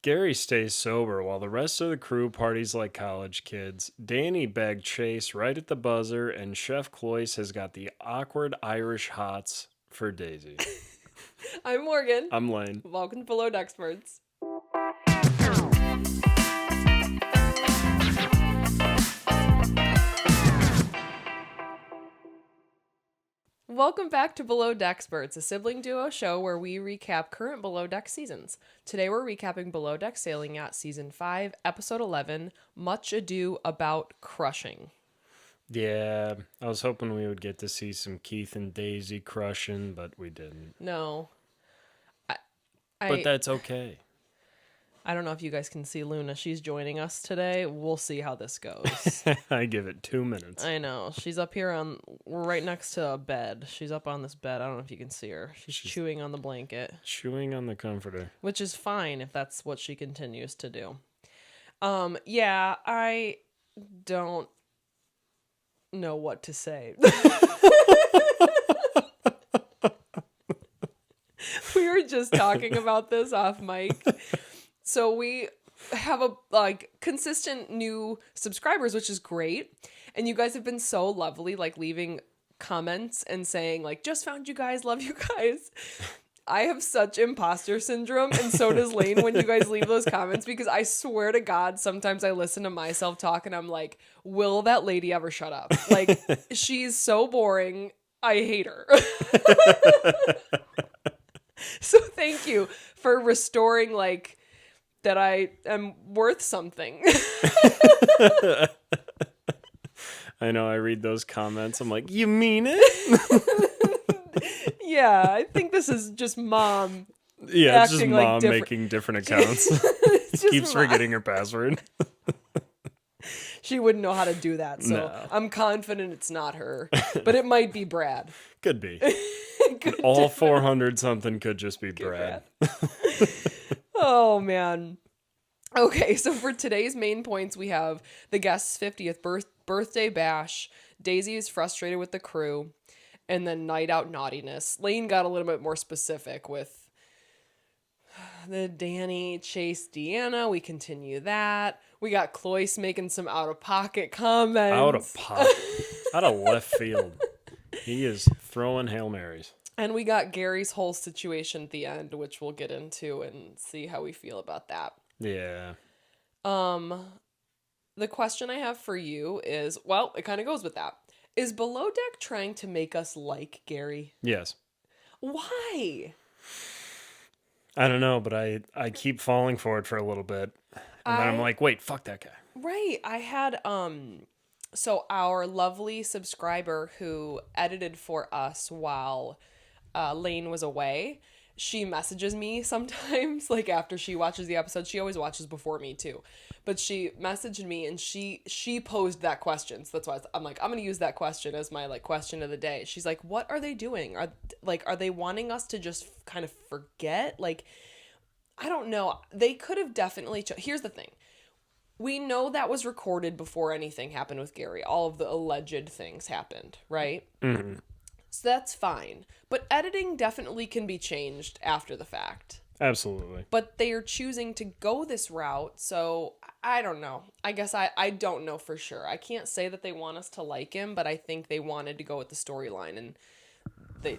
Gary stays sober while the rest of the crew parties like college kids. Danni bagged Chase right at the buzzer, and Chef Cloyce has got the awkward Irish hots for Daisy. I'm Morgan. I'm Lane. Welcome to Below Deck Experts. Welcome back to Below Deck Experts, a sibling duo show where we recap current Below Deck seasons. Today we're recapping Below Deck Sailing Yacht Season 5, Episode 11, Much Ado About Crushing. Yeah, I was hoping we would get to see some Keith and Daisy crushing, but we didn't. No. But that's okay. I don't know if you guys can see Luna. She's joining us today. We'll see how this goes. I give it 2 minutes. I know. She's up here we're right next to a bed. She's up on this bed. I don't know if you can see her. She's chewing on the blanket. Chewing on the comforter. Which is fine if that's what she continues to do. Yeah, I don't know what to say. We were just talking about this off mic. So we have consistent new subscribers, which is great. And you guys have been so lovely, leaving comments and saying just found you guys, love you guys. I have such imposter syndrome, and so does Lane when you guys leave those comments, because I swear to God, sometimes I listen to myself talk and I'm like, will that lady ever shut up? She's so boring. I hate her. So thank you for restoring that I am worth something. I know, I read those comments. I'm like, you mean it? Yeah, I think this is just mom. Yeah, it's just mom making different accounts. Keeps forgetting her password. She wouldn't know how to do that, so no. I'm confident it's not her. But it might be Brad. Could be. All 400 something could just be Brad. Oh, man. Okay, so for today's main points, we have the guest's 50th birthday bash, Daisy is frustrated with the crew, and then night out naughtiness. Lane got a little bit more specific with the Danni, Chase, Deanna. We continue that. We got Cloyce making some out-of-pocket comments. Out of left field. He is throwing Hail Marys. And we got Gary's whole situation at the end, which we'll get into and see how we feel about that. Yeah. The question I have for you is, well, it kind of goes with that. Is Below Deck trying to make us like Gary? Yes. Why? I don't know, but I keep falling for it for a little bit. And then I'm like, wait, fuck that guy. Right. I had, so our lovely subscriber who edited for us while Lane was away, she messages me sometimes, after she watches the episode. She always watches before me too, but she messaged me and she posed that question. So that's why I'm like, I'm going to use that question as my question of the day. She's like, what are they doing? Are they wanting us to just kind of forget? I don't know. They could have definitely, here's the thing. We know that was recorded before anything happened with Gary. All of the alleged things happened, right? Mm-hmm. So that's fine. But editing definitely can be changed after the fact. Absolutely. But they are choosing to go this route, so I don't know. I guess I don't know for sure. I can't say that they want us to like him, but I think they wanted to go with the storyline, and they...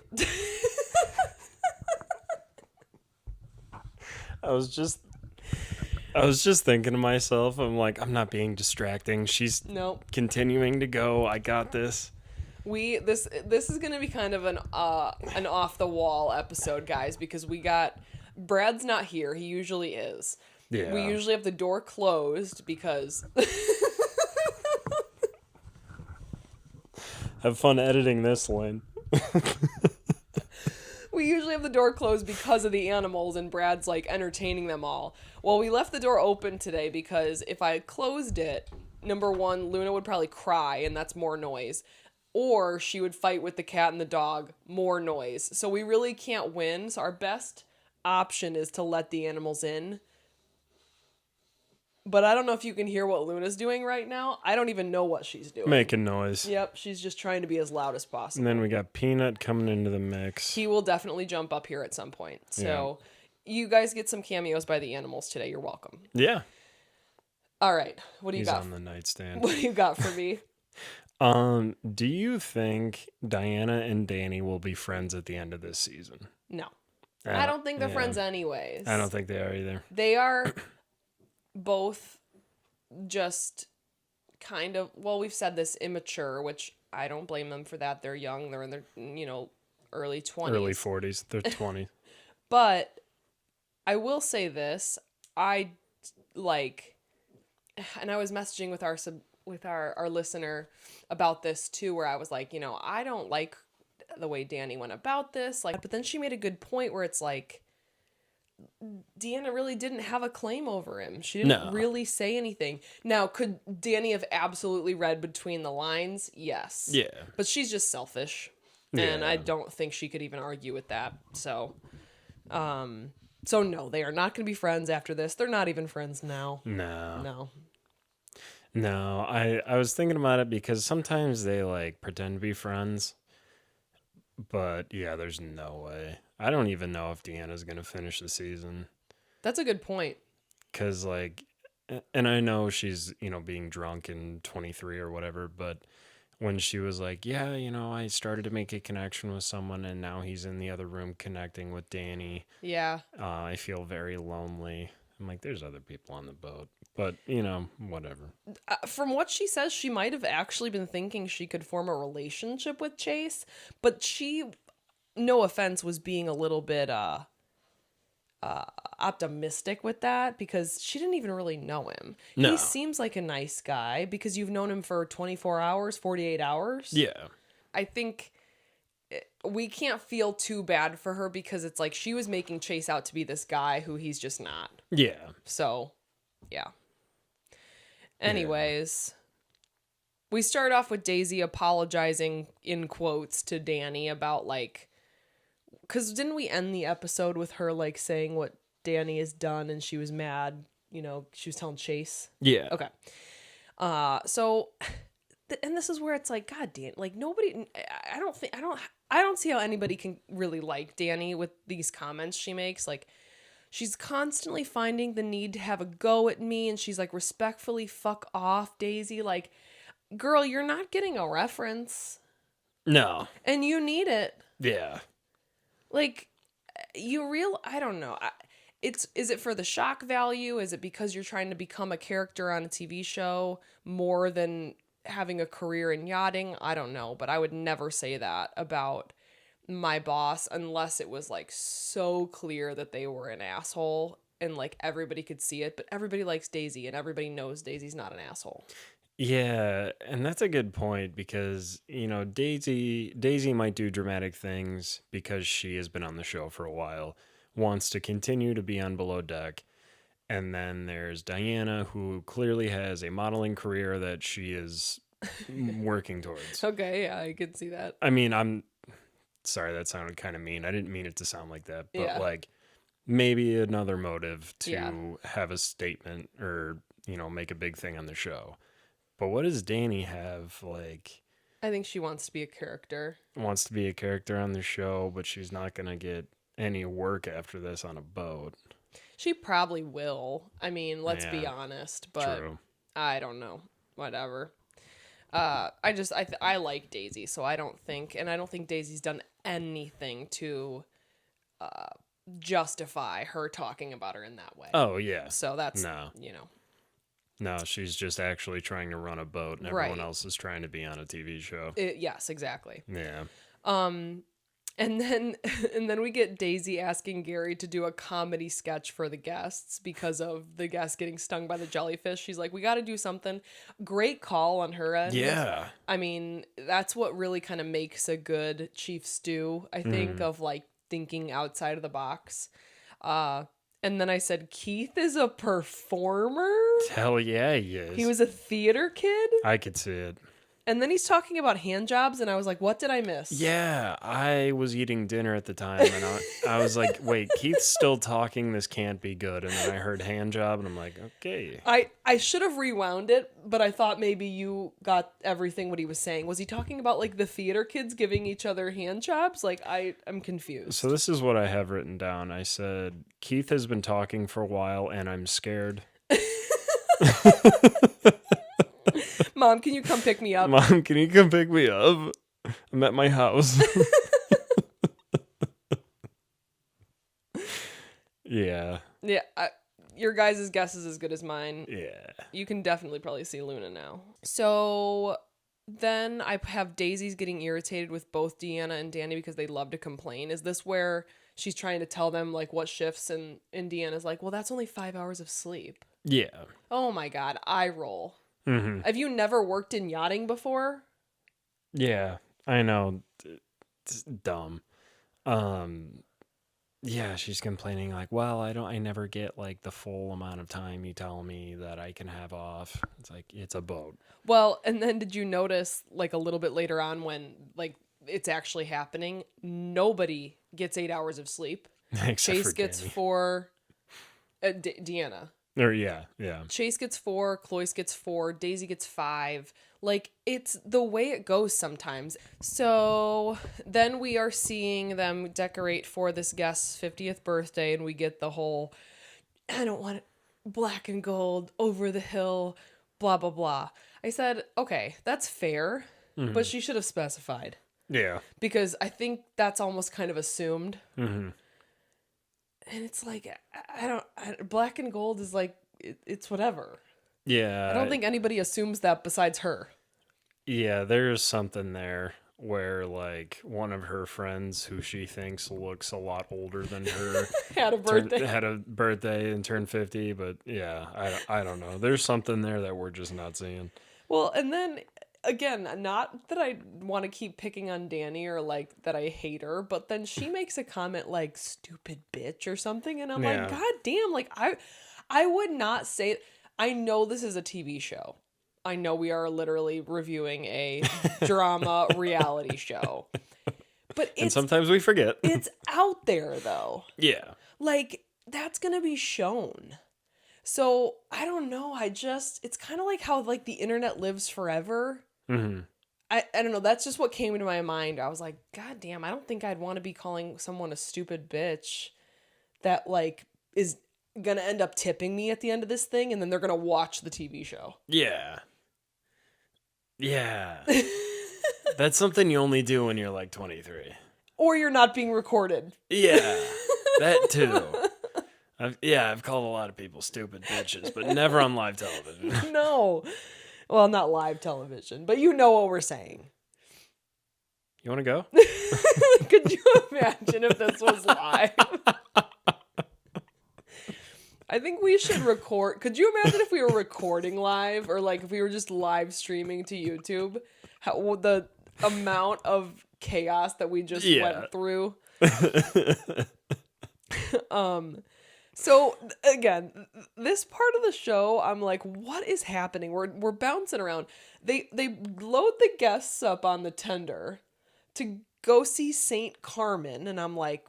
I was just thinking to myself, I'm like, I'm not being distracting. She's continuing to go. I got this. This is going to be kind of an off the wall episode, guys, because we got Brad's not here. He usually is. Yeah. We usually have the door closed because Have fun editing this, Lynn. We usually have the door closed because of the animals, and Brad's entertaining them all. Well, we left the door open today because if I closed it, number one, Luna would probably cry, and that's more noise. Or she would fight with the cat and the dog, more noise. So we really can't win. So our best option is to let the animals in. But I don't know if you can hear what Luna's doing right now. I don't even know what she's doing. Making noise. Yep, she's just trying to be as loud as possible. And then we got Peanut coming into the mix. He will definitely jump up here at some point. So you guys get some cameos by the animals today. You're welcome. Yeah. All right. What do you He's got? on the nightstand. What do you got for me? Do you think Diana and Danni will be friends at the end of this season? No. I don't think they're friends anyways. I don't think they are either. They are both just kind of, well, we've said this, immature, which I don't blame them for that. They're young. They're in their, early 20s. Early 40s. They're 20. But I will say this. I like, and I was messaging with our listener about this too, where I was like, I don't like the way Danni went about this. Like, but then she made a good point where it's like, Deanna really didn't have a claim over him. She didn't really say anything. Now, could Danni have absolutely read between the lines? Yes. Yeah. But she's just selfish. And I don't think she could even argue with that. So no, they are not going to be friends after this. They're not even friends now. No, I was thinking about it because sometimes they like pretend to be friends. But yeah, there's no way. I don't even know if Deanna's going to finish the season. That's a good point. Because, like, and I know she's, being drunk in 23 or whatever, but when she was like, yeah, I started to make a connection with someone and now he's in the other room connecting with Danni. Yeah. I feel very lonely. I'm like, there's other people on the boat. But, whatever. From what she says, she might have actually been thinking she could form a relationship with Chase, but she, no offense, was being a little bit optimistic with that because she didn't even really know him. No. He seems like a nice guy because you've known him for 24 hours, 48 hours. Yeah. I think we can't feel too bad for her because it's like she was making Chase out to be this guy who he's just not. Yeah. So, yeah. Anyways, we start off with Daisy apologizing in quotes to Danni about like, because didn't we end the episode with her like saying what Danni has done and she was mad, she was telling Chase. Yeah. Okay. And this is where it's like, God damn, like nobody, I don't see how anybody can really like Danni with these comments she makes. Like, she's constantly finding the need to have a go at me, and she's like, respectfully fuck off, Daisy. Like, girl, you're not getting a reference. No. And you need it. Yeah. Like, I don't know. Is it for the shock value? Is it because you're trying to become a character on a TV show more than having a career in yachting? I don't know, but I would never say that about my boss unless it was like so clear that they were an asshole and like everybody could see it. But everybody likes Daisy and everybody knows Daisy's not an asshole. Yeah, and that's a good point because, Daisy might do dramatic things because she has been on the show for a while, wants to continue to be on Below Deck. And then there's Diana, who clearly has a modeling career that she is working towards. Okay, yeah, I can see that. I mean, I'm sorry, that sounded kind of mean. I didn't mean it to sound like that. But, like, maybe another motive to have a statement or, make a big thing on the show. But what does Danni have, like... I think she wants to be a character. Wants to be a character on the show, but she's not going to get any work after this on a boat. She probably will. I mean, let's be honest, but true. I don't know. Whatever. I like Daisy, so I don't think Daisy's done anything to justify her talking about her in that way. Oh, yeah. So that's, No, she's just actually trying to run a boat, and everyone else is trying to be on a TV show. Yes, exactly. Yeah. And then we get Daisy asking Gary to do a comedy sketch for the guests because of the guests getting stung by the jellyfish. She's like, we got to do something. Great call on her end. Yeah. I mean, that's what really kind of makes a good chief stew, I think, of like thinking outside of the box. And then I said, Keith is a performer? Hell yeah, he is. He was a theater kid? I could see it. And then he's talking about hand jobs, and I was like, what did I miss? Yeah, I was eating dinner at the time, and I was like, wait, Keith's still talking. This can't be good. And then I heard hand job, and I'm like, okay. I should have rewound it, but I thought maybe you got everything what he was saying. Was he talking about like the theater kids giving each other hand jobs? Like, I'm confused. So this is what I have written down. I said, Keith has been talking for a while, and I'm scared. Mom, can you come pick me up? Mom, can you come pick me up? I'm at my house. Yeah. Yeah, your guys' guess is as good as mine. Yeah. You can definitely probably see Luna now. So then I have Daisy's getting irritated with both Deanna and Danni because they love to complain. Is this where she's trying to tell them like what shifts and Deanna's like, well, that's only 5 hours of sleep. Yeah. Oh my God, eye roll. Mm-hmm. Have you never worked in yachting before? Yeah, I know. It's dumb. Yeah, she's complaining like, well, I never get like the full amount of time you tell me that I can have off. It's like, it's a boat. Well, and then did you notice like a little bit later on when like it's actually happening, nobody gets 8 hours of sleep. Chase gets Danni. 4, Deanna. Or yeah. Chase gets 4, Cloyce gets 4, Daisy gets 5. Like, it's the way it goes sometimes. So then we are seeing them decorate for this guest's 50th birthday, and we get the whole, I don't want it black and gold over the hill, blah, blah, blah. I said, okay, that's fair, but she should have specified. Yeah. Because I think that's almost kind of assumed. Mm-hmm. And it's like, black and gold is like, it's whatever. Yeah. I don't think anybody assumes that besides her. Yeah, there's something there where like one of her friends who she thinks looks a lot older than her had a birthday and turned 50, but yeah, I don't know. There's something there that we're just not seeing. Well, and then again, not that I want to keep picking on Danni or like that I hate her, but then she makes a comment like stupid bitch or something, and I'm like, God damn, like I would not say. I know this is a TV show. I know we are literally reviewing a drama reality show. But and sometimes we forget. It's out there though. Yeah. Like that's going to be shown. So, I don't know. It's kind of like how like the internet lives forever. Mm-hmm. I don't know. That's just what came into my mind. I was like, God damn, I don't think I'd want to be calling someone a stupid bitch that like is going to end up tipping me at the end of this thing, and then they're going to watch the TV show. Yeah. Yeah. That's something you only do when you're like 23. Or you're not being recorded. Yeah. That too. I've called a lot of people stupid bitches, but never on live television. No. Well, not live television, but you know what we're saying. You want to go? Could you imagine if this was live? I think we should record. Could you imagine if we were recording live, or like if we were just live streaming to YouTube? How the amount of chaos that we just went through. So again, this part of the show, I'm like, what is happening? We're bouncing around. They load the guests up on the tender to go see Saint Carmen, and I'm like,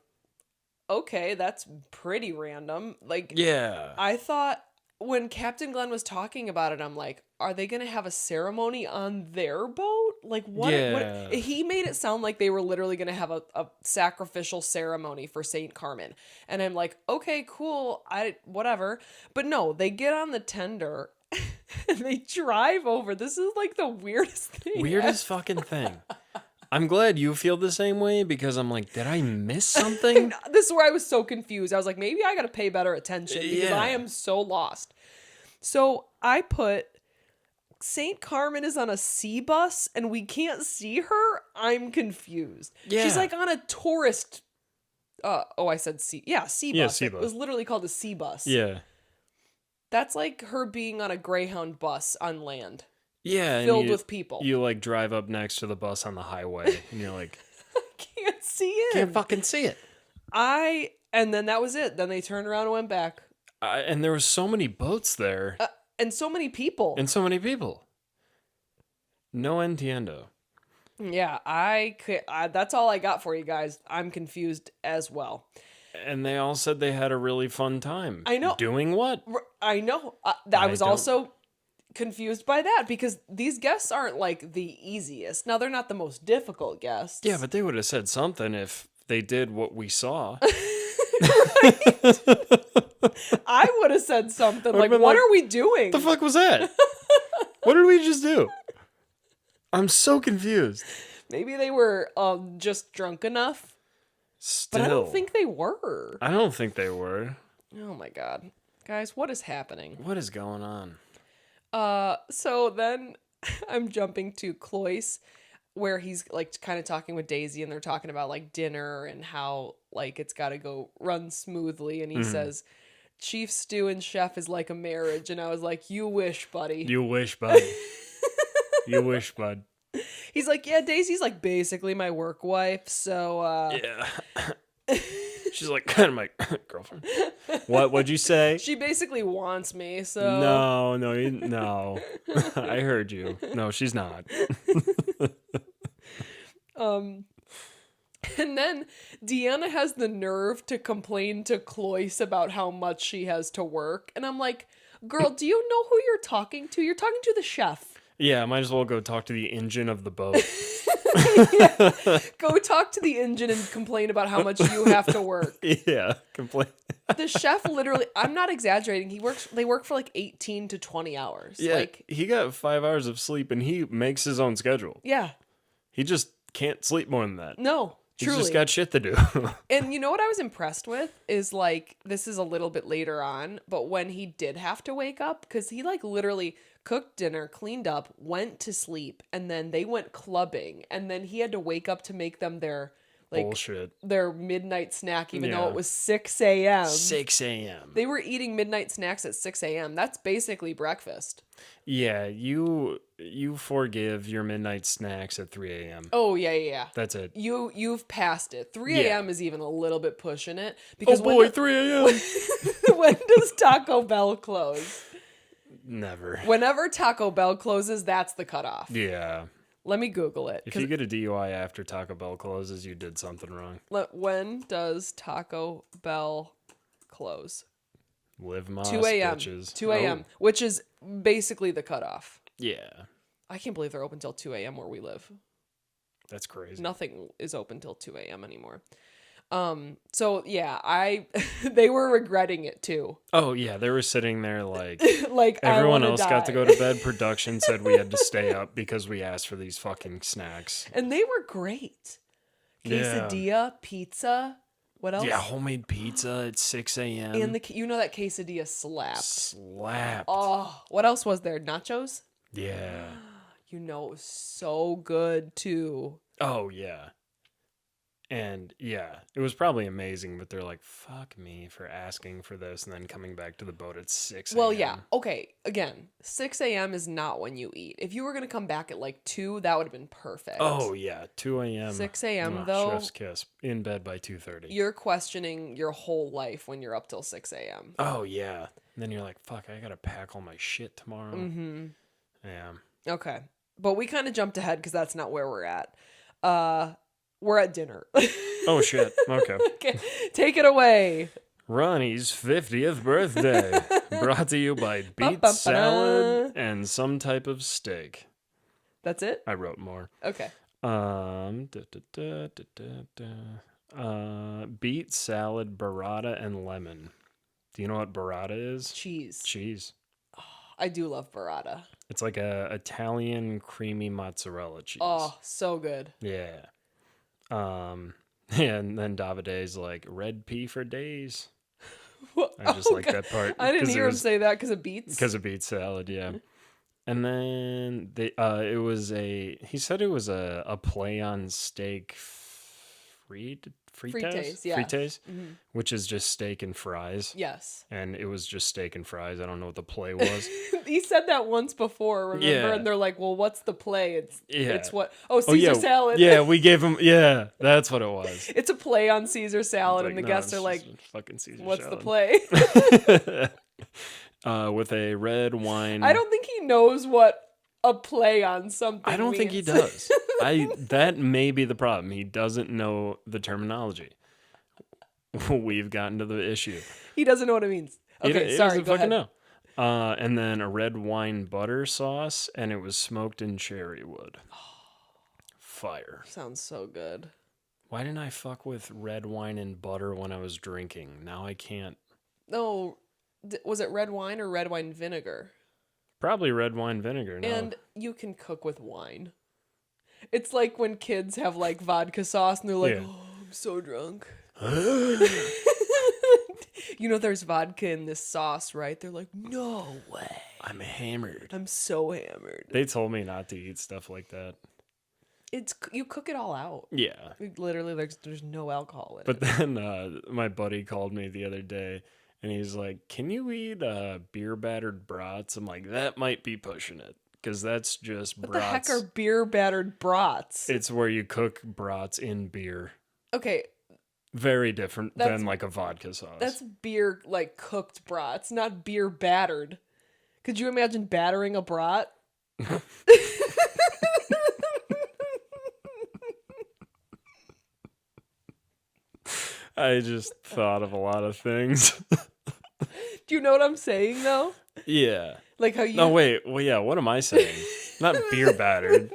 okay, that's pretty random. Like, yeah. I thought when Captain Glenn was talking about it, I'm like, are they going to have a ceremony on their boat? Like, what? Yeah. What? He made it sound like they were literally going to have a sacrificial ceremony for Saint Carmen. And I'm like, okay, cool. Whatever. But no, they get on the tender and they drive over. This is like the weirdest thing. Weirdest fucking thing. I'm glad you feel the same way, because I'm like, did I miss something? This is where I was so confused. I was like, maybe I got to pay better attention because I am so lost. So I put St. Carmen is on a sea bus and we can't see her. I'm confused. Yeah. She's like on a tourist. I said sea. Yeah, sea bus. Yeah, sea bus. It was literally called a sea bus. Yeah. That's like her being on a Greyhound bus on land. Yeah, filled with people. You like drive up next to the bus on the highway, and you're like, I can't see it. Can't fucking see it. And then that was it. Then they turned around and went back. And there were so many boats there, and so many people. No entiendo. Yeah, that's all I got for you guys. I'm confused as well. And they all said they had a really fun time. I know. Doing what? I know. I was don't- also confused by that because these guests aren't like the easiest. Now, they're not the most difficult guests. Yeah, but they would have said something if they did what we saw. I would have said something like, been what like, are we doing? The fuck was that? What did we just do? I'm so confused. Maybe they were just drunk enough. Still. But I don't think they were. I don't think they were. Oh my god. Guys, what is happening? What is going on? So then I'm jumping to Cloyce, where he's like kind of talking with Daisy, and they're talking about like dinner and how like it's got to go run smoothly. And he says, "Chief stew and chef is like a marriage." And I was like, "You wish, buddy." You wish, bud. You wish, bud. He's like, "Yeah, Daisy's like basically my work wife, so Yeah. She's like kind of my girlfriend. What'd you say? she basically wants me." So No. I heard you. No, she's not. And then Deanna has the nerve to complain to Cloyce about how much she has to work. And I'm like, girl, do you know who you're talking to? You're talking to the chef. Yeah, I might as well go talk to the engine of the boat. Go talk to the engine and complain about how much you have to work. Yeah, complain. The chef literally, I'm not exaggerating. They work for like 18 to 20 hours. Yeah, Like, he got 5 hours of sleep and he makes his own schedule. yeah, He just can't sleep more than that. no, He's truly. just got shit to do. And you know what I was impressed with is like, this is a little bit later on, but when he did have to wake up, because he like literally cooked dinner, cleaned up, went to sleep, and then they went clubbing, and then he had to wake up to make them their like Bullshit. their midnight snack, even though Yeah. it was 6 a.m. 6 a.m. They were eating midnight snacks at 6 a.m. That's basically breakfast. Yeah, you forgive your midnight snacks at 3 a.m. Oh yeah. That's it. You've passed it. 3 Yeah. a.m. is even a little bit pushing it Oh because boy, 3 a.m. when does Taco Bell close? Never. Whenever Taco Bell closes, that's the cutoff. Yeah. Let me Google it. If you get a DUI after Taco Bell closes, you did something wrong. When does Taco Bell close? Live Moss 2 a.m. bitches. 2 a.m., which is basically the cutoff. Yeah. I can't believe they're open till 2 a.m. where we live. That's crazy. Nothing is open till 2 a.m. anymore. So yeah, they were regretting it too. Oh yeah, they were sitting there like Like everyone I else die. got to go to bed. Production said we had to stay up because we asked for these fucking snacks. And they were great. Quesadilla, pizza. What else? Yeah, homemade pizza at 6 a.m. And you know that quesadilla slapped. Slapped. Oh, what else was there? Nachos? Yeah. You know, it was so good too. Oh yeah. And yeah, it was probably amazing, but they're like, fuck me for asking for this and then coming back to the boat at 6 a.m. Well, yeah. Okay. Again, 6 a.m. is not when you eat. If you were going to come back at like 2, that would have been perfect. Oh yeah, 2 a.m. 6 a.m. Ugh, though, chef's kiss. In bed by 2:30. you're questioning your whole life when you're up till 6 a.m. Oh yeah. And then you're like, fuck, I gotta pack all my shit tomorrow. Mm-hmm. Yeah. Okay. But we kind of jumped ahead because that's not where we're at. We're at dinner. Oh shit. Okay. Okay. Take it away. Ronnie's 50th birthday. Brought to you by beet Ba-ba-ba-da. salad and some type of steak. That's it? I wrote more. Okay. Beet salad, burrata, and lemon. Do you know what burrata is? Cheese. Cheese. I do love burrata. It's like a Italian creamy mozzarella cheese. Oh, so good. Yeah. And then Davide's like, red pea for days. I just like that part. I didn't 'cause hear him say that because of beets. Because of beet salad, yeah. And then he said it was a play on steak frites, Frites, yeah. frites, Mhm. which is just steak and fries. Yes. And it was just steak and fries. I don't know what the play was. He said that once before, remember? Yeah. And they're like, well, what's the play? It's what? Oh, Oh Caesar yeah, salad. yeah. We gave him. Yeah, that's what it was. It's a play on Caesar salad, It's and the no, guests it's are like, just fucking Caesar what's the salad. play? With a red wine. I don't think he knows what a play on something. I don't think he does. That may be the problem. He doesn't know the terminology. We've gotten to the issue. He doesn't know what it means. Okay, He sorry, doesn't go fucking ahead. know. And then a red wine butter sauce, and it was smoked in cherry wood. Fire. Sounds so good. Why didn't I fuck with red wine and butter when I was drinking? Now I can't. No, was it red wine or red wine vinegar? Probably red wine vinegar. No. And you can cook with wine. It's like when kids have like vodka sauce and they're like, Yeah. oh, I'm so drunk. There's vodka in this sauce, right? They're like, no way. I'm hammered. I'm so hammered. They told me not to eat stuff like that. You cook it all out. Yeah. Literally, there's no alcohol in But it. then my buddy called me the other day, and he's like, can you eat beer battered brats? I'm like, that might be pushing it, because that's just What brats. the heck are beer battered brats? It's where you cook brats in beer. Okay, Very different That's- than like a vodka sauce. that's beer like cooked brats, not beer battered. Could you imagine battering a brat? I just thought of a lot of things. Do you know what I'm saying though? Yeah. Like how you No, wait. Well, yeah. What am I saying? Not beer battered.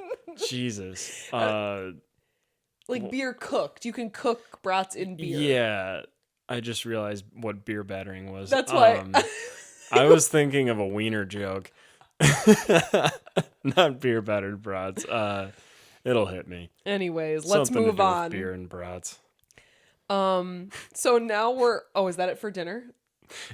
Jesus. like beer cooked. You can cook brats in beer. Yeah. I just realized what beer battering was. That's why I was thinking of a wiener joke. Not beer battered brats. It'll hit me. Anyways, let's Something to move do with on. beer and brats. So now is that it for dinner?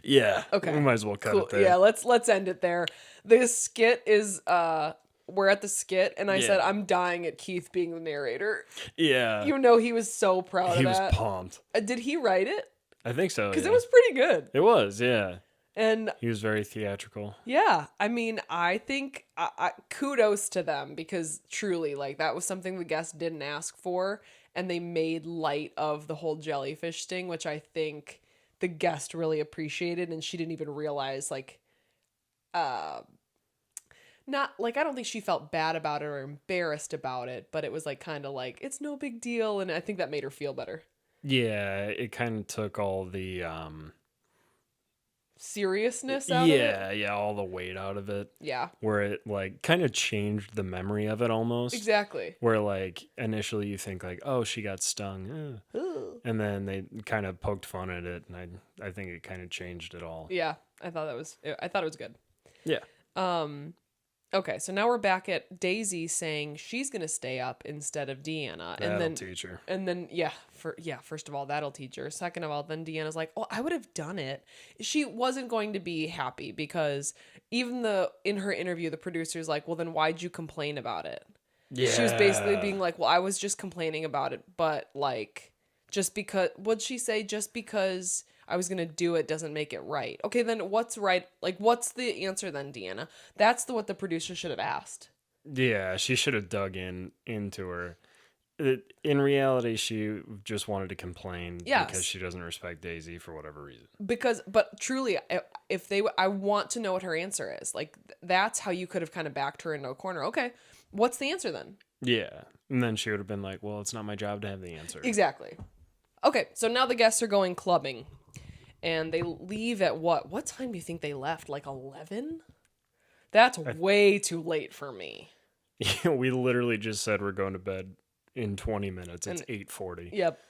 Yeah. Okay. We might as well cut Cool. it there. Yeah, let's end it there. This skit is we're at the skit and I said I'm dying at Keith being the narrator. Yeah. He was so proud He of was that. pumped. Did he write it? I think so. Because yeah. it was pretty good. It was, yeah. And He was very theatrical. yeah, I mean, I think kudos to them because truly, like, that was something the guest didn't ask for, and they made light of the whole jellyfish sting, which I think the guest really appreciated, and she didn't even realize, like, not, like, I don't think she felt bad about it or embarrassed about it, but it was, like, kind of like, it's no big deal, and I think that made her feel better. Yeah, it kind of took all the Seriousness out of it? yeah, all the weight out of it. Yeah, Where it like kind of changed the memory of it almost. exactly. Where like initially you think like, oh, she got stung, and then they kind of poked fun at it, and I think it kind of changed it all. Yeah, I thought it was good. Yeah. Okay, so now we're back at Daisy saying she's gonna stay up instead of Deanna, That'll and then teach her. and then first of all, that'll teach her. Second of all, then Deanna's like, "Oh, I would have done it." She wasn't going to be happy because even in her interview, the producer's like, "Well, then why'd you complain about it?" Yeah. She was basically being like, "Well, I was just complaining about it, but like, just because what'd she say? Just because I was gonna do it doesn't make it right." Okay, then what's right? Like, what's the answer then, Deanna? That's what the producer should have asked. Yeah, she should have dug into her. In reality, she just wanted to complain Yes. because she doesn't respect Daisy for whatever reason. But truly, I want to know what her answer is. Like, that's how you could have kind of backed her into a corner. Okay, what's the answer then? Yeah. And then she would have been like, well, it's not my job to have the answer. Exactly. Okay, so now the guests are going clubbing. And they leave at what? What time do you think they left? Like 11? That's way too late for me. We literally just said we're going to bed in 20 minutes. It's 8:40. Yep.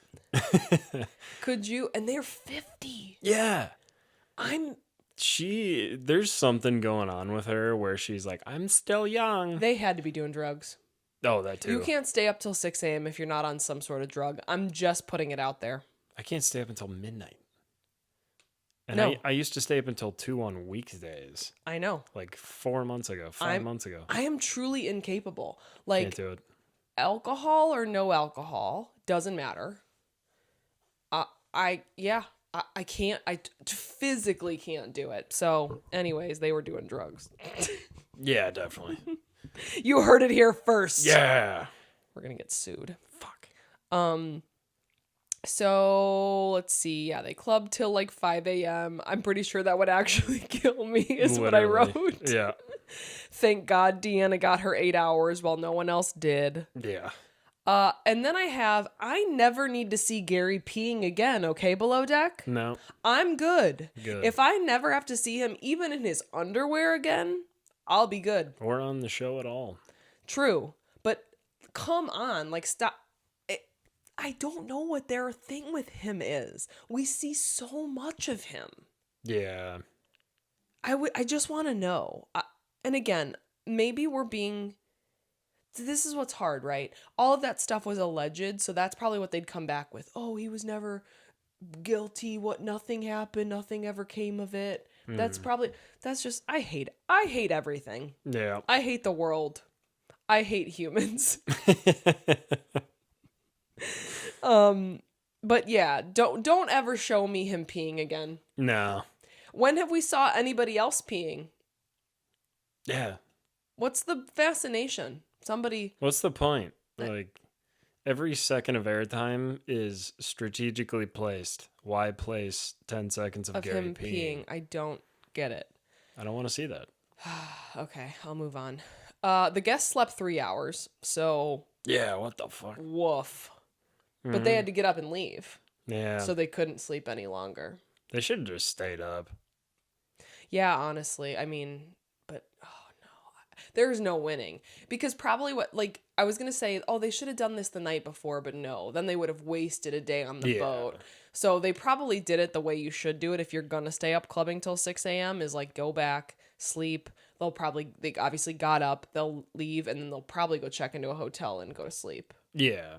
Could you? And they're 50. Yeah. I'm There's something going on with her where she's like, I'm still young. They had to be doing drugs. Oh, that too. You can't stay up till 6 a.m. if you're not on some sort of drug. I'm just putting it out there. I can't stay up until midnight. And No. I used to stay up until 2 on weekdays. I know. Like 4 months ago, 5 months ago. I am truly incapable. Can't Like, do it. alcohol or no alcohol, doesn't matter. I can't, physically can't do it. So, anyways, they were doing drugs. Yeah, definitely. You heard it here first. Yeah. We're gonna get sued. Fuck. So let's see. Yeah, they clubbed till like 5 a.m. I'm pretty sure that would actually kill me, is what I Literally. wrote. Yeah. Thank God Deanna got her 8 hours while no one else did. Yeah. And then I never need to see Gary peeing again, okay, Below Deck? No. I'm good. Good. If I never have to see him even in his underwear again, I'll be good. Or on the show at all. True. But come on, like stop. I don't know what their thing with him is. We see so much of him. Yeah. I just want to know. And again, maybe we're being... This is what's hard, right? All of that stuff was alleged, so that's probably what they'd come back with. Oh, he was never guilty. Nothing happened. Nothing ever came of it. That's just... I hate everything. Yeah. I hate the world. I hate humans. But yeah, don't ever show me him peeing again. No. When have we saw anybody else peeing? Yeah. What's the fascination? What's the point? Like, every second of airtime is strategically placed. Why place 10 seconds of Gary him peeing? I don't get it. I don't want to see that. Okay, I'll move on. The guest slept 3 hours, so... Yeah, what the fuck? Woof. But they had to get up and leave. Yeah. So they couldn't sleep any longer. They should have just stayed up. Yeah, honestly. I mean, but, oh no. There's no winning. Because probably I was going to say, oh, they should have done this the night before, but no. Then they would have wasted a day on the boat. So they probably did it the way you should do it if you're going to stay up clubbing till 6 a.m. is like go back, sleep. They obviously got up, they'll leave, and then they'll probably go check into a hotel and go to sleep. Yeah.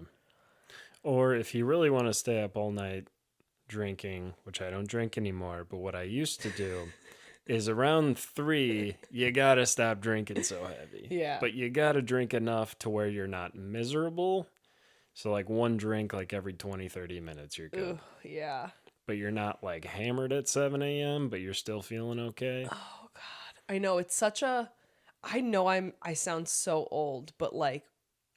Or if you really want to stay up all night drinking, which I don't drink anymore, but what I used to do is around 3, you got to stop drinking so heavy. Yeah. But you got to drink enough to where you're not miserable. So like one drink like every 20, 30 minutes, you're good. Ugh, yeah. But you're not like hammered at 7 a.m., but you're still feeling okay. Oh, God. I know, it's such a... I know I sound so old, but like...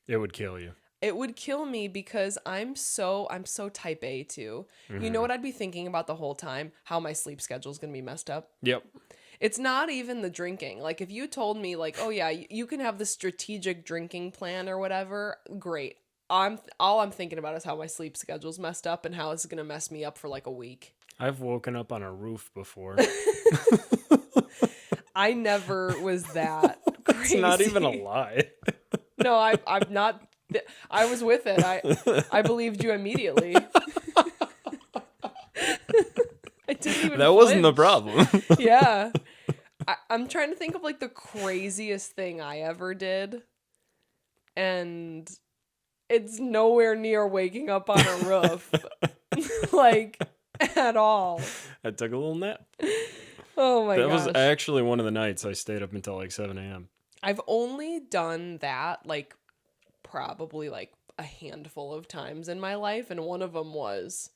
It would kill you. It would kill me because I'm so type A too. Mm-hmm. You know what I'd be thinking about the whole time? How my sleep schedule is going to be messed up. Yep. It's not even the drinking. Like if you told me like, oh yeah, you can have the strategic drinking plan or whatever, great. All I'm thinking about is how my sleep schedule's messed up and how it's going to mess me up for like a week. I've woken up on a roof before. I never was that crazy. It's not even a lie. No, I've not... I was with it. I believed you immediately. I didn't even That wasn't the problem. Yeah. I'm trying to think of like the craziest thing I ever did. And it's nowhere near waking up on a roof. Like, at all. I took a little nap. Oh my gosh. That was actually one of the nights I stayed up until like 7 a.m. I've only done that like probably like a handful of times in my life, and one of them was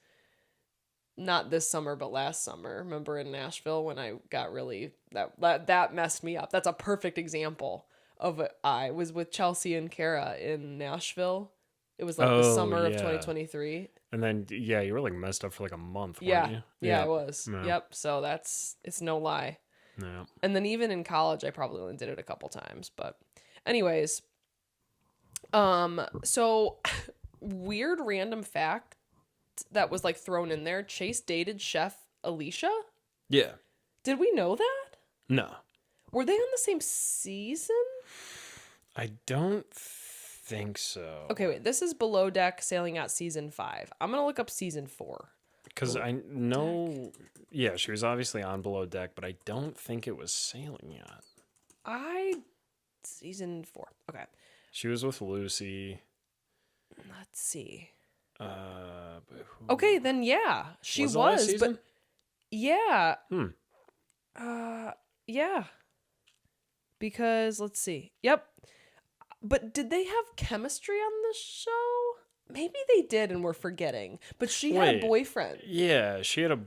not this summer but last summer. Remember in Nashville when I got really that messed me up. That's a perfect example of it. I was with Chelsea and Kara in Nashville. It was like the summer of 2023. And then you were like messed up for like a month, weren't Yeah. you? Yeah, I was. Yeah. Yep. So it's no lie. Yeah. And then even in college I probably only did it a couple times, but anyways, so weird random fact that was like thrown in there. Chase dated Chef Alicia? Yeah. Did we know that? No. Were they on the same season? I don't think so. Okay, wait. This is Below Deck Sailing Yacht Season 5. I'm going to look up Season 4. Because I know, yeah, she was obviously on Below Deck, but I don't think it was Sailing Yacht. Season 4. Okay. She was with Lucy. Let's see. Okay, Okay, then yeah, she the last was, season? but yeah. Yeah. Because let's see. Yep. But did they have chemistry on the show? Maybe they did and we're forgetting. But she had a boyfriend. Yeah, she had a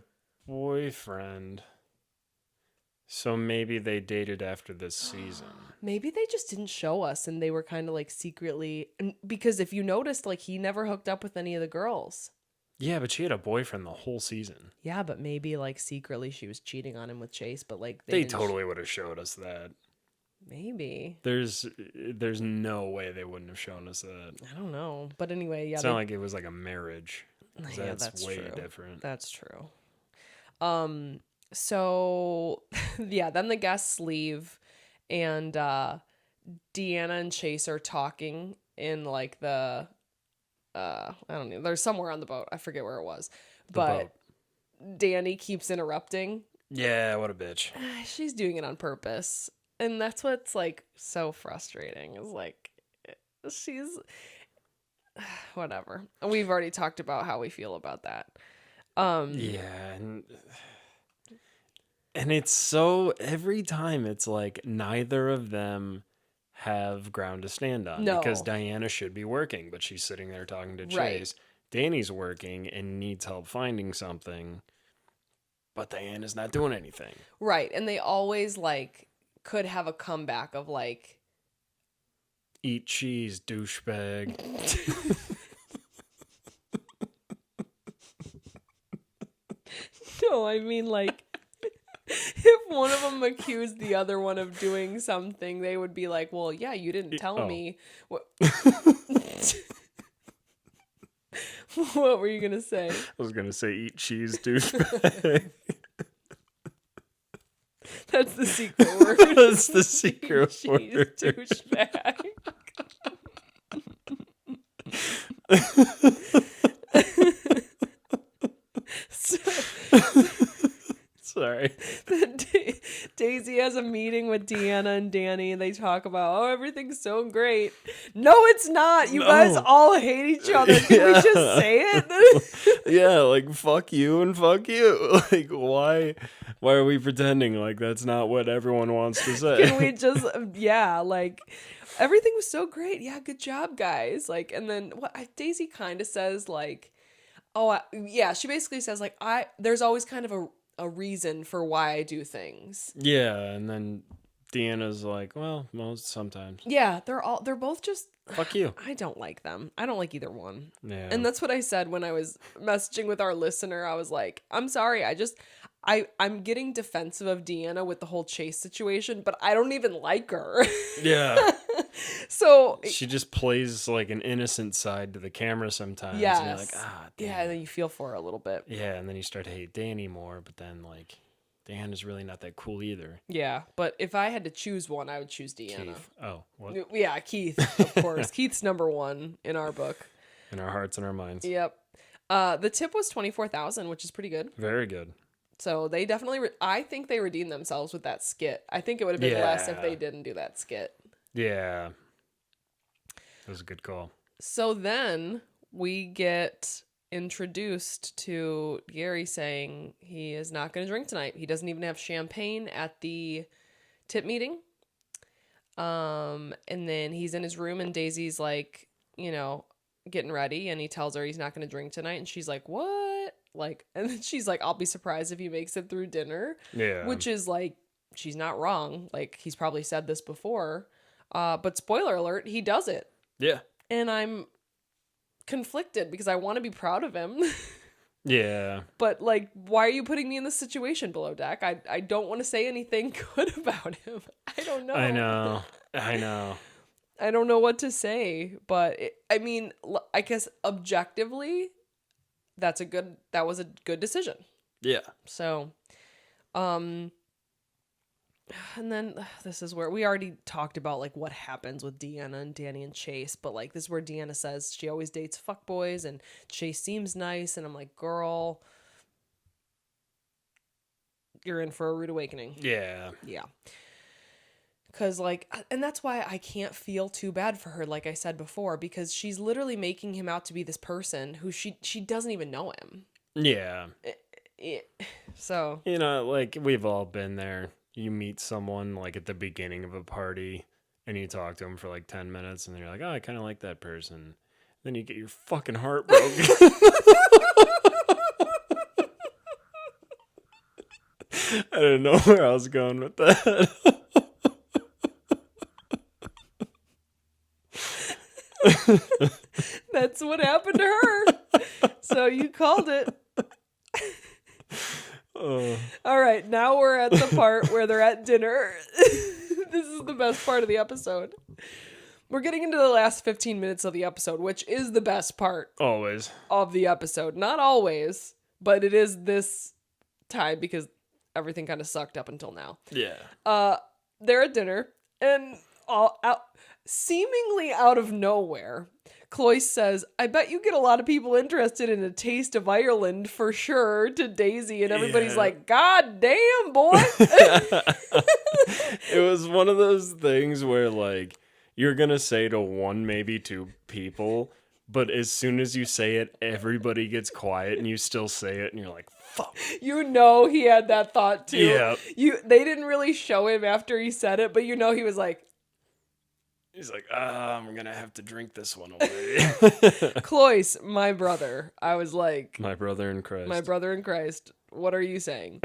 boyfriend. So maybe they dated after this season. Maybe they just didn't show us and they were kind of like secretly... Because if you noticed, like he never hooked up with any of the girls. Yeah, but she had a boyfriend the whole season. Yeah, but maybe like secretly she was cheating on him with Chase, but like... They totally would have showed us that. Maybe. There's no way they wouldn't have shown us that. I don't know. But anyway, yeah. It's not like it was like a marriage. Yeah, That's way true. different. That's true. So yeah, then the guests leave and Deanna and Chase are talking in like the I don't know, there's somewhere on the boat. I forget where it was. But Danni keeps interrupting. Yeah, what a bitch. She's doing it on purpose. And that's what's like so frustrating is like she's whatever. We've already talked about how we feel about that. Yeah, and it's so every time it's like neither of them have ground to stand on because Diana should be working, but she's sitting there talking to Chase. Right. Danny's working and needs help finding something, but Diana's not doing anything. Right, and they always like could have a comeback of like eat cheese, douchebag. No, I mean like if one of them accused the other one of doing something, they would be like, well, yeah, you didn't tell me. What... What were you going to say? I was going to say eat cheese, douchebag. That's the secret word. That's the secret word. Cheese, douchebag. Sorry. Daisy has a meeting with Deanna and Danny, and they talk about, oh, everything's so great. No, it's not. You guys all hate each other. Can we just say it? Yeah, like, fuck you and fuck you. Like, why are we pretending like that's not what everyone wants to say? Can we just, yeah, like, everything was so great. Yeah, good job, guys. Like, and then Daisy kind of says, like, yeah, she basically says, like, there's always kind of a reason for why I do things. Yeah, and then Deanna's like, well, most sometimes. Yeah, they're both just fuck you. I don't like them. I don't like either one. Yeah. And that's what I said when I was messaging with our listener. I was like, I'm sorry. I'm getting defensive of Deanna with the whole Chase situation, but I don't even like her. Yeah. So she just plays like an innocent side to the camera sometimes. Yes. And you're like, damn. Yeah, and then you feel for her a little bit. Yeah, and then you start to hate Danny more, but then like Deanna's really not that cool either. Yeah, but if I had to choose one, I would choose Deanna. Keith. Oh, what? Yeah, Keith, of course. Keith's number one in our book. In our hearts and our minds. Yep. The tip was $24,000, which is pretty good. Very good. So they definitely, I think they redeemed themselves with that skit. I think it would have been less if they didn't do that skit. Yeah. That was a good call. So then we get introduced to Gary saying he is not going to drink tonight. He doesn't even have champagne at the tip meeting. And then he's in his room and Daisy's like, getting ready, and he tells her he's not going to drink tonight, and she's like, what? Like, and then she's like, I'll be surprised if he makes it through dinner. Yeah. Which is like, she's not wrong. Like, he's probably said this before. But spoiler alert, he does it. Yeah. And I'm conflicted because I want to be proud of him. Yeah. But like, why are you putting me in this situation, Below Deck? I don't want to say anything good about him. I don't know. I know. I don't know what to say, but I guess objectively, that was a good decision. Yeah. So, and then this is where we already talked about like what happens with Deanna and Danny and Chase, but like this is where Deanna says she always dates fuckboys and Chase seems nice, and I'm like, girl, you're in for a rude awakening. Yeah. Yeah. Because like, and that's why I can't feel too bad for her, like I said before, because she's literally making him out to be this person who she doesn't even know him. Yeah. So. Like we've all been there. You meet someone like at the beginning of a party and you talk to them for like 10 minutes and then you're like, oh, I kind of like that person. Then you get your fucking heart broken. I didn't know where I was going with that. That's what happened to her. So you called it. All right, now we're at the part where they're at dinner. This is the best part of the episode. We're getting into the last 15 minutes of the episode, which is the best part. Always. Of the episode. Not always, but it is this time because everything kind of sucked up until now. Yeah. They're at dinner, and seemingly out of nowhere, Cloyce says, I bet you get a lot of people interested in a taste of Ireland for sure, to Daisy, and everybody's like, God damn, boy. It was one of those things where, like, you're going to say to one, maybe two people, but as soon as you say it, everybody gets quiet and you still say it and you're like, fuck. You know he had that thought too. Yeah. They didn't really show him after he said it, but you know he was like, he's like, I'm going to have to drink this one away. Cloyce, my brother. I was like, my brother in Christ. My brother in Christ. What are you saying?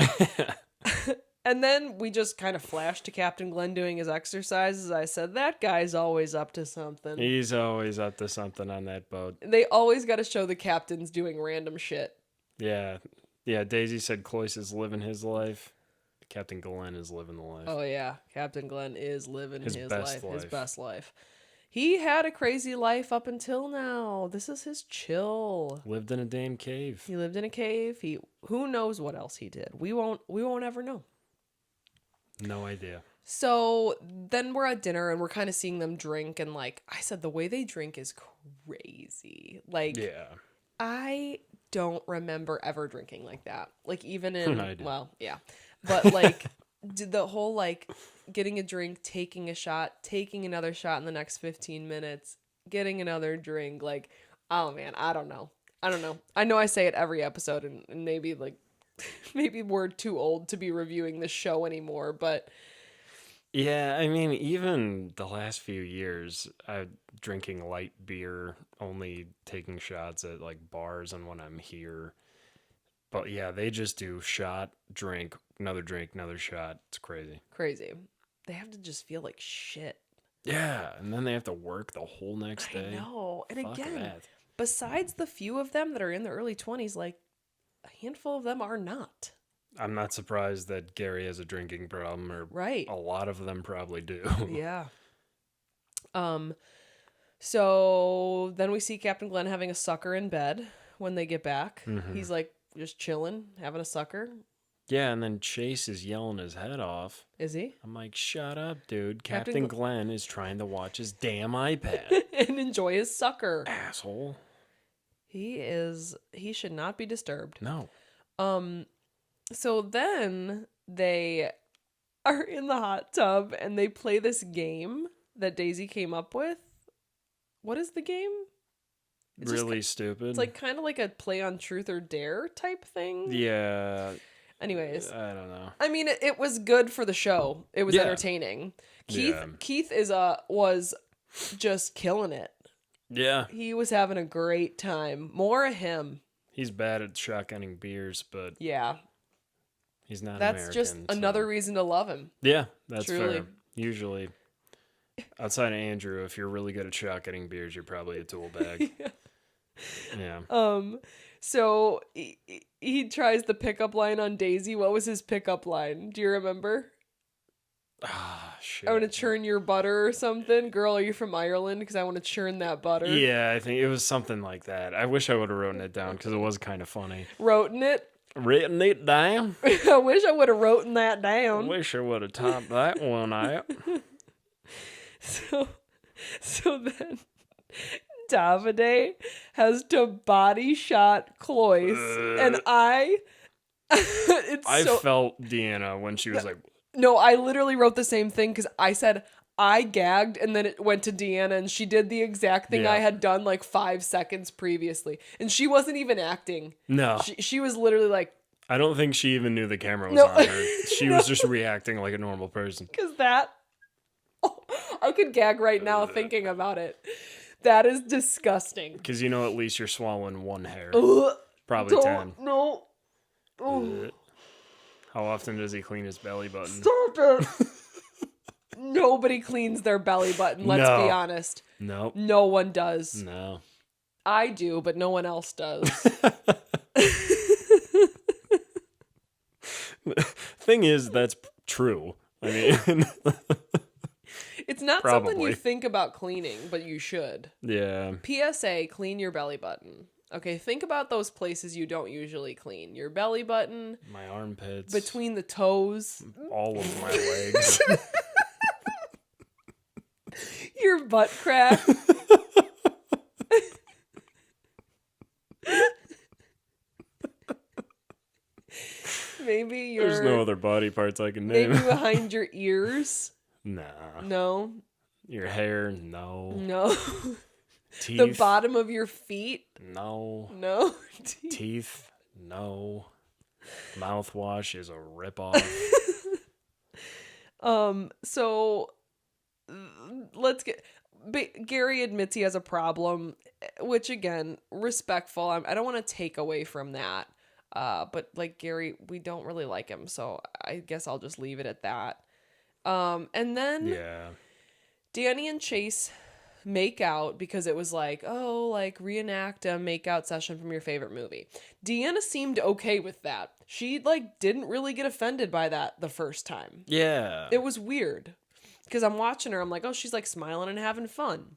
And then we just kind of flashed to Captain Glenn doing his exercises. I said, that guy's always up to something. He's always up to something on that boat. They always got to show the captains doing random shit. Yeah. Yeah, Daisy said Cloyce is living his life. Captain Glenn is living the life. Oh, yeah. Captain Glenn is living his best life. His best life. He had a crazy life up until now. This is his chill. Lived in a damn cave. He lived in a cave. Who knows what else he did? We won't ever know. No idea. So then we're at dinner and we're kind of seeing them drink, and like I said, the way they drink is crazy. Like, yeah, I don't remember ever drinking like that. Like even in well, yeah, but like the whole like getting a drink, taking a shot, taking another shot in the next 15 minutes, getting another drink. Like, oh man, I don't know. I know I say it every episode, and maybe like. Maybe we're too old to be reviewing this show anymore, but yeah, I mean, even the last few years, I'm drinking light beer, only taking shots at like bars and when I'm here. But yeah, they just do shot, drink, another shot. It's crazy. Crazy. They have to just feel like shit. Yeah, and then they have to work the whole next day. I know. And Fuck again, that. Besides the few of them that are in their early 20s, like a handful of them are not. I'm not surprised that Gary has a drinking problem, or right. A lot of them probably do. Yeah. So then we see Captain Glenn having a sucker in bed when they get back. Mm-hmm. He's like just chilling, having a sucker. Yeah, and then Chase is yelling his head off. Is he? I'm like, shut up, dude. Captain Glenn is trying to watch his damn iPad. And enjoy his sucker. Asshole. He should not be disturbed. No. So then they are in the hot tub and they play this game that Daisy came up with. What is the game? It's really stupid. It's like kind of like a play on truth or dare type thing. Yeah. Anyways, I don't know. I mean, it was good for the show. It was entertaining. Keith was just killing it. Yeah. He was having a great time. More of him. He's bad at shotgunning beers, but yeah, he's not That's American, just another reason to love him. Yeah, that's Truly. fair. Usually, outside of Andrew, if you're really good at shotgunning beers, you're probably a tool bag. Yeah. So he tries the pickup line on Daisy. What was his pickup line? Do you remember? Ah, shit. I want to churn your butter or something. Girl, are you from Ireland? Because I want to churn that butter. Yeah, I think it was something like that. I wish I would have written it down because it was kind of funny. Written it down? I wish I would have written that down. I wish I would have typed that one out. So then Davide has to body shot Cloyce, and I felt Deanna when she was like, no, I literally wrote the same thing because I said I gagged and then it went to Deanna and she did the exact thing I had done like 5 seconds previously. And she wasn't even acting. No. She was literally like... I don't think she even knew the camera was on her. She was just reacting like a normal person. Because I could gag right now thinking about it. That is disgusting. Because at least you're swallowing one hair. Probably Don't, 10. No. How often does he clean his belly button? Stop it. Nobody cleans their belly button, let's be honest. Nope. No one does. No. I do, but no one else does. Thing is, that's true. I mean... It's not something you Probably. think about cleaning, but you should. Yeah. PSA, clean your belly button. Okay, think about those places you don't usually clean. Your belly button, My armpits. between the toes, all of my legs. your butt crack. Maybe your... There's no other body parts I can Maybe name. behind your ears. Nah. No. Your hair, no. No. Teeth, The bottom of your feet. no. No. Teeth, no. Mouthwash is a ripoff. So let's get... Gary admits he has a problem, which again, respectful. I don't want to take away from that. But like Gary, we don't really like him, so I guess I'll just leave it at that. And then Yeah. Danni and Chase make out because it was like, oh, like reenact a make-out session from your favorite movie. Deanna seemed okay with that. She like didn't really get offended by that the first time. Yeah. It was weird because I'm watching her. I'm like, oh, she's like smiling and having fun.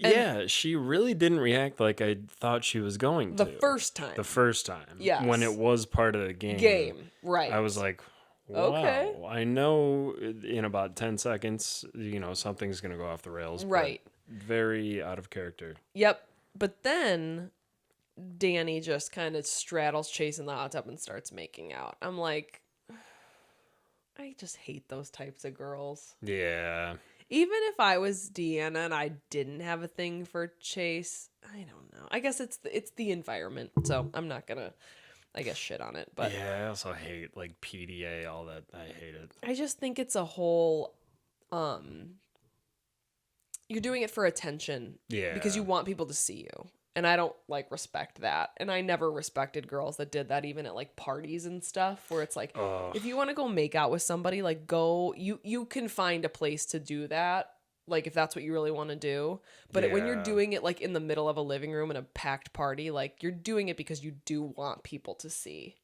And yeah, she really didn't react like I thought she was going to. the first time. The first time. Yes. When it was part of the game. Right. I was like, wow. Okay. I know in about 10 seconds, something's going to go off the rails. Right. Very out of character. Yep. But then Danni just kind of straddles Chase in the hot tub and starts making out. I'm like, I just hate those types of girls. Yeah. Even if I was Deanna and I didn't have a thing for Chase, I don't know. I guess it's the environment, so I'm not gonna, I guess, shit on it. But yeah, I also hate like PDA, all that. I hate it. I just think it's a whole, you're doing it for attention, because you want people to see you, and I don't like respect that. And I never respected girls that did that, even at like parties and stuff, where it's like, if you want to go make out with somebody, like go, you can find a place to do that, like if that's what you really want to do. But when you're doing it like in the middle of a living room in a packed party, like you're doing it because you do want people to see.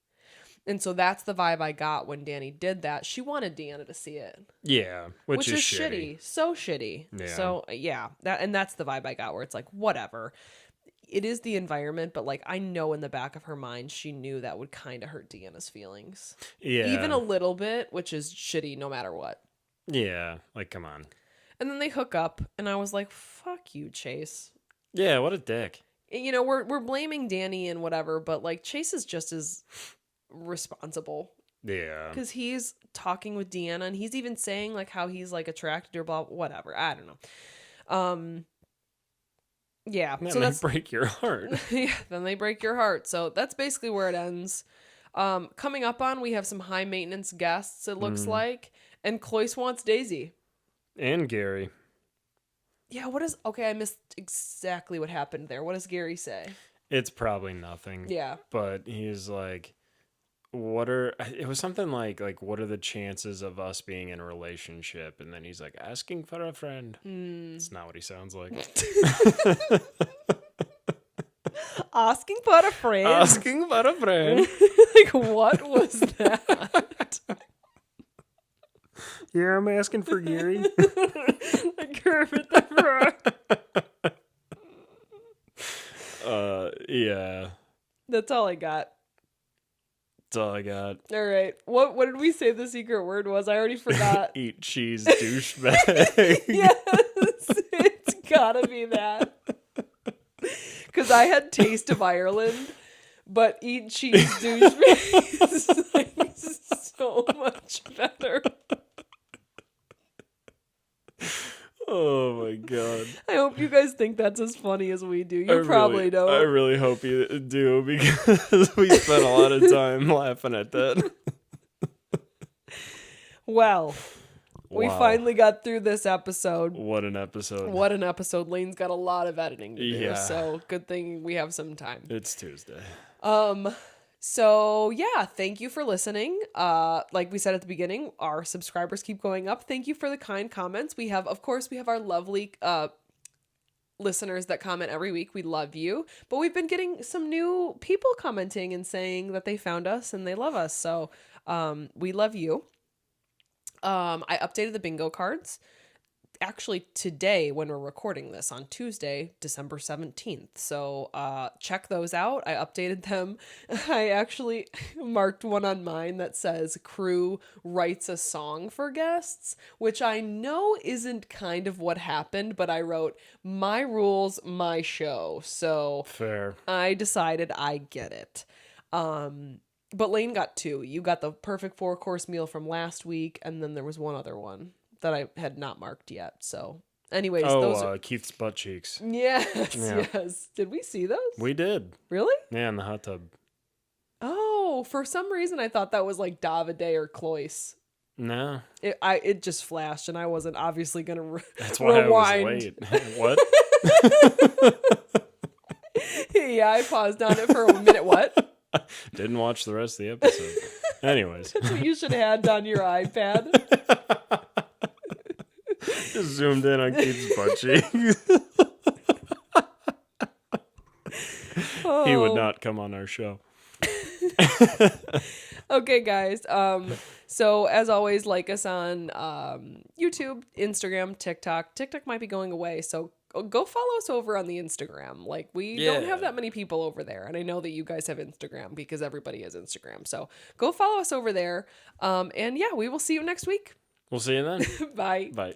And so that's the vibe I got when Danni did that. She wanted Deanna to see it. Yeah, which is shitty. So shitty. Yeah. So yeah, that's the vibe I got, where it's like, whatever. It is the environment, but like I know in the back of her mind she knew that would kind of hurt Deanna's feelings. Yeah. Even a little bit, which is shitty no matter what. Yeah, like come on. And then they hook up and I was like, fuck you, Chase. Yeah, what a dick. We're blaming Danni and whatever, but like Chase is just as responsible. Yeah. Because he's talking with Deanna and he's even saying like how he's like attracted to her, blah, whatever. I don't know. Yeah. Then so they that's break your heart. yeah, then they break your heart. So that's basically where it ends. Coming up on, we have some high maintenance guests, it looks like. And Cloyce wants Daisy. And Gary. Yeah, okay, I missed exactly what happened there. What does Gary say? It's probably nothing. Yeah. But he's like, it was something like what are the chances of us being in a relationship? And then he's like, asking for a friend. It's not what he sounds like. Asking for a friend? Asking for a friend. Like, what was that? Yeah, I'm asking for Gary. Like Kermit the Frog. Yeah. That's all I got. That's all I got. All right. What did we say the secret word was? I already forgot. Eat cheese, douchebag. Yes, it's gotta be that. Because I had Taste of Ireland, but Eat Cheese Douchebag is like so much better. Oh my god. I hope you guys think that's as funny as we do. You probably don't. I really hope you do, because we spent a lot of time laughing at that. Well, we Wow. finally got through this episode. What an episode. What an episode. Lane's got a lot of editing to do, Yeah. so good thing we have some time. It's Tuesday. So yeah, thank you for listening. Like we said at the beginning, our subscribers keep going up. Thank you for the kind comments. We have our lovely listeners that comment every week. We love you. But we've been getting some new people commenting and saying that they found us and they love us. So we love you. I updated the bingo cards. Actually, today when we're recording this on Tuesday, December 17th. So check those out. I updated them. I actually marked one on mine that says crew writes a song for guests, which I know isn't kind of what happened, but I wrote my rules, my show. So Fair. I decided I get it. But Lane got 2. You got the perfect 4-course meal from last week, and then there was one other one that I had not marked yet. So anyways, those are... Keith's butt cheeks. Yes, Yeah. yes. Did we see those? We did. Really? Yeah, in the hot tub. Oh, for some reason I thought that was like Davide or Cloyce. No. It just flashed and I wasn't obviously going to That's why rewind. I was wait. What? Yeah, I paused on it for a minute. What? Didn't watch the rest of the episode. Anyways. That's what you should have had on your iPad. Just zoomed in on Keith's butt cheeks. He would not come on our show. Okay, guys. So as always, like us on YouTube, Instagram, TikTok. TikTok might be going away, so go follow us over on the Instagram. Like, we don't have that many people over there, and I know that you guys have Instagram because everybody has Instagram. So go follow us over there. And yeah, we will see you next week. We'll see you then. Bye. Bye.